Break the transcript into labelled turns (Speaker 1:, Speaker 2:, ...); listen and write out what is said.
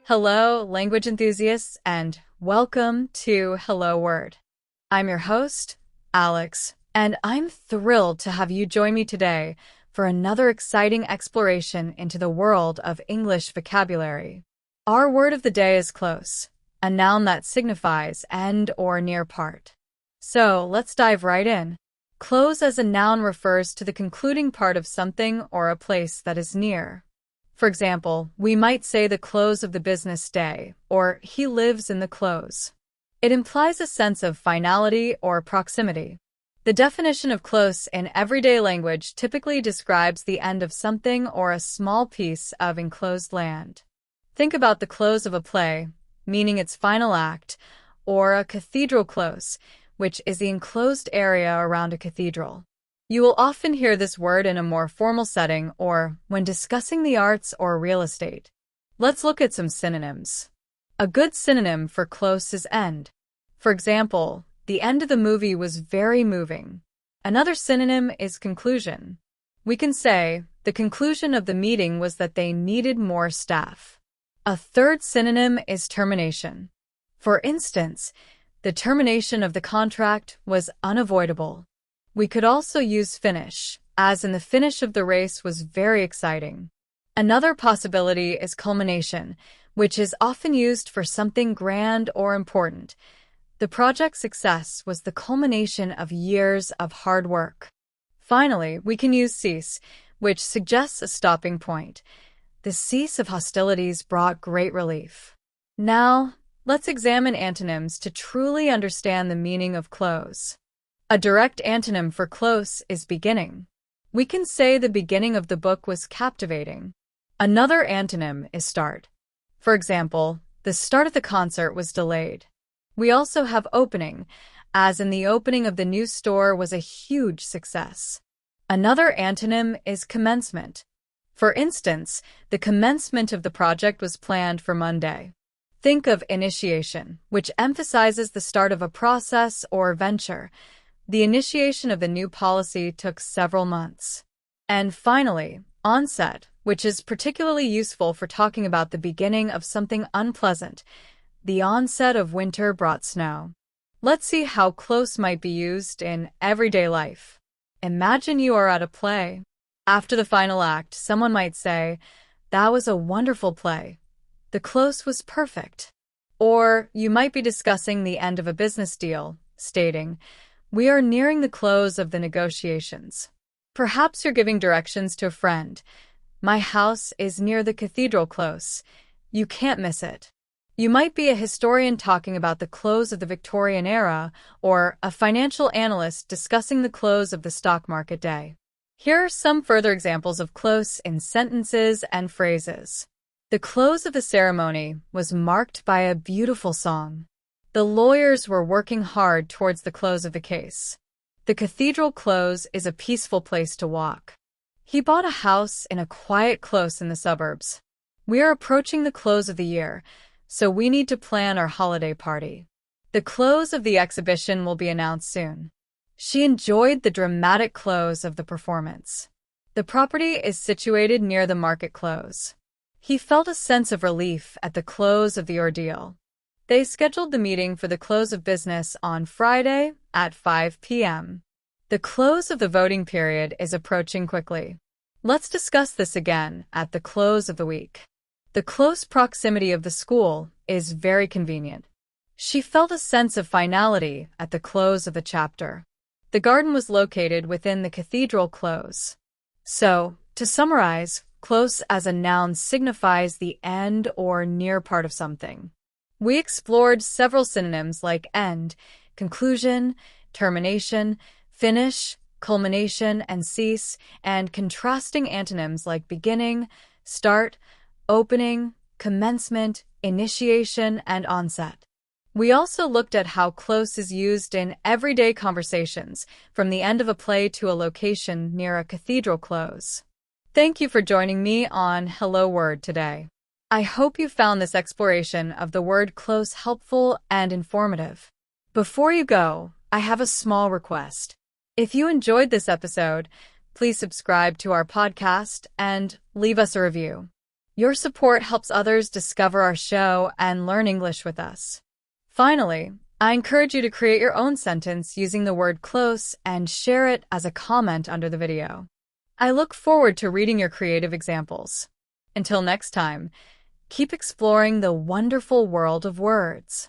Speaker 1: Hello, language enthusiasts, and welcome to Hello Word. I'm your host, Alex, and I'm thrilled to have you join me today for another exciting exploration into the world of English vocabulary. Our word of the day is close, a noun that signifies end or near part. So let's dive right in. Close as a noun refers to the concluding part of something or a place that is near. For example, we might say the close of the business day, or he lives in the close. It implies a sense of finality or proximity. The definition of close in everyday language typically describes the end of something or a small piece of enclosed land. Think about the close of a play, meaning its final act, or a cathedral close, which is the enclosed area around a cathedral. You will often hear this word in a more formal setting or when discussing the arts or real estate. Let's look at some synonyms. A good synonym for close is end. For example, the end of the movie was very moving. Another synonym is conclusion. We can say, the conclusion of the meeting was that they needed more staff. A third synonym is termination. For instance, the termination of the contract was unavoidable. We could also use finish, as in the finish of the race was very exciting. Another possibility is culmination, which is often used for something grand or important. The project's success was the culmination of years of hard work. Finally, we can use cease, which suggests a stopping point. The cease of hostilities brought great relief. Now, let's examine antonyms to truly understand the meaning of close. A direct antonym for close is beginning. We can say the beginning of the book was captivating. Another antonym is start. For example, the start of the concert was delayed. We also have opening, as in the opening of the new store was a huge success. Another antonym is commencement. For instance, the commencement of the project was planned for Monday. Think of initiation, which emphasizes the start of a process or venture. The initiation of the new policy took several months. And finally, onset, which is particularly useful for talking about the beginning of something unpleasant. The onset of winter brought snow. Let's see how close might be used in everyday life. Imagine you are at a play. After the final act, someone might say, "That was a wonderful play. The close was perfect." Or you might be discussing the end of a business deal, stating, "We are nearing the close of the negotiations." Perhaps you're giving directions to a friend. "My house is near the cathedral close. You can't miss it." You might be a historian talking about the close of the Victorian era, or a financial analyst discussing the close of the stock market day. Here are some further examples of close in sentences and phrases. The close of the ceremony was marked by a beautiful song. The lawyers were working hard towards the close of the case. The cathedral close is a peaceful place to walk. He bought a house in a quiet close in the suburbs. We are approaching the close of the year, so we need to plan our holiday party. The close of the exhibition will be announced soon. She enjoyed the dramatic close of the performance. The property is situated near the market close. He felt a sense of relief at the close of the ordeal. They scheduled the meeting for the close of business on Friday at 5 p.m. The close of the voting period is approaching quickly. Let's discuss this again at the close of the week. The close proximity of the school is very convenient. She felt a sense of finality at the close of the chapter. The garden was located within the cathedral close. So, to summarize, close as a noun signifies the end or near part of something. We explored several synonyms like end, conclusion, termination, finish, culmination, and cease, and contrasting antonyms like beginning, start, opening, commencement, initiation, and onset. We also looked at how close is used in everyday conversations, from the end of a play to a location near a cathedral close. Thank you for joining me on Hello Word today. I hope you found this exploration of the word close helpful and informative. Before you go, I have a small request. If you enjoyed this episode, please subscribe to our podcast and leave us a review. Your support helps others discover our show and learn English with us. Finally, I encourage you to create your own sentence using the word close and share it as a comment under the video. I look forward to reading your creative examples. Until next time, keep exploring the wonderful world of words.